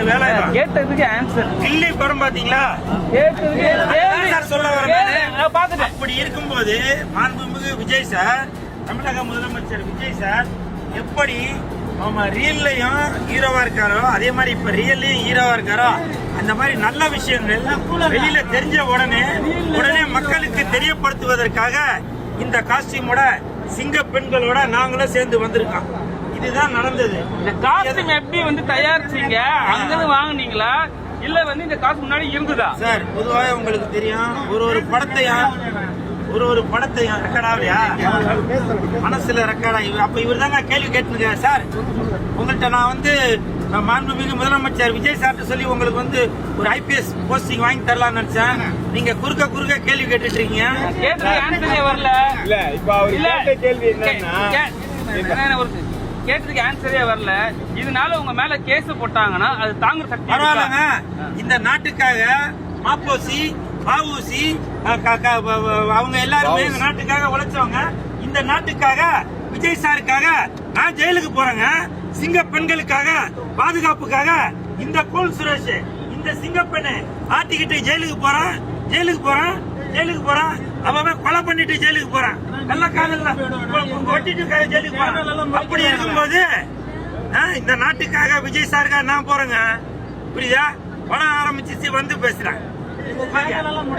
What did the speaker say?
வேலை கேட்டதுக்கு ஆன்சர் கில்லி படம் பாத்தீங்களா? சொல்ல வரேன். அப்படி இருக்கும்போது மாண்புமிகு விஜய் சார், தமிழக முதலமைச்சர் விஜய் சார் எப்படி ரியல்லையும் ஹீரோவா இருக்காரோ அதே மாதிரி இப்ப ரியல்லையும் ஹீரோவா இருக்காரோ அந்த மாதிரி நல்ல விஷயங்கள் வெளியில தெரிஞ்ச உடனே மக்களுக்கு தெரியப்படுத்துவதற்காக இந்த காஸ்டியூமோட சிங்க பெண்களோட நாங்களும் சேர்ந்து வந்திருக்கோம். இதுதான் நடந்தது. இந்த காஸ்டியூம் எப்படி தயாரிச்சீங்க? அங்கிருந்து வாங்குனீங்களா இல்ல இந்த காசு முன்னாடி இருந்ததா? சார் பொதுவாக உங்களுக்கு தெரியும், ஒரு படத்தையும் ரெக்கார்டாவியா மனசுல ரெக்கார்டா. அப்ப இவர் தாங்க கேள்வி கேட்டுருக்காரு. சார் உங்கள்கிட்ட நான் மாண்புமிகு முதலமைச்சர் விஜய் சார் சொல்லி உங்களுக்கு ஒரு IPS போஸ்டிங் வாங்கி தரலாம்னு நினைச்சேன். நீங்க குறுக்க கேள்வி கேட்டுட்டு இருக்கீங்க. கேட்டதுக்கு ஆன்சரே வரல. இதனால உங்க மேல கேஸ் போட்டாங்கன்னா அது தாங்குற சக்தி பரவாயில்லங்க. இந்த நாட்டுக்காக மாப்போசி பாவூசி அவங்க எல்லாருமே இந்த நாட்டுக்காக உழைச்சவங்க. இந்த நாட்டுக்காக விஜய் சாருக்காக நான் ஜெயிலுக்கு போறேங்க. சிங்க பெண்களுக்காக பாதுகாப்புக்காக இந்த கோல் சுரேஷ் இந்த சிங்க பெண்ணை ஆட்டிக்கிட்டு ஜெயிலுக்கு போறான். அவன் கொலை பண்ணிட்டு ஜெயிலுக்கு போறான். நல்ல காதல் ஒட்டிட்டு ஜெயிலுக்கு போறான். அப்படி இருக்கும்போது இந்த நாட்டுக்காக விஜய் சாருக்காக நான் போறேங்க. புரியுதா? படம் ஆரம்பிச்சு பேசுறேன்.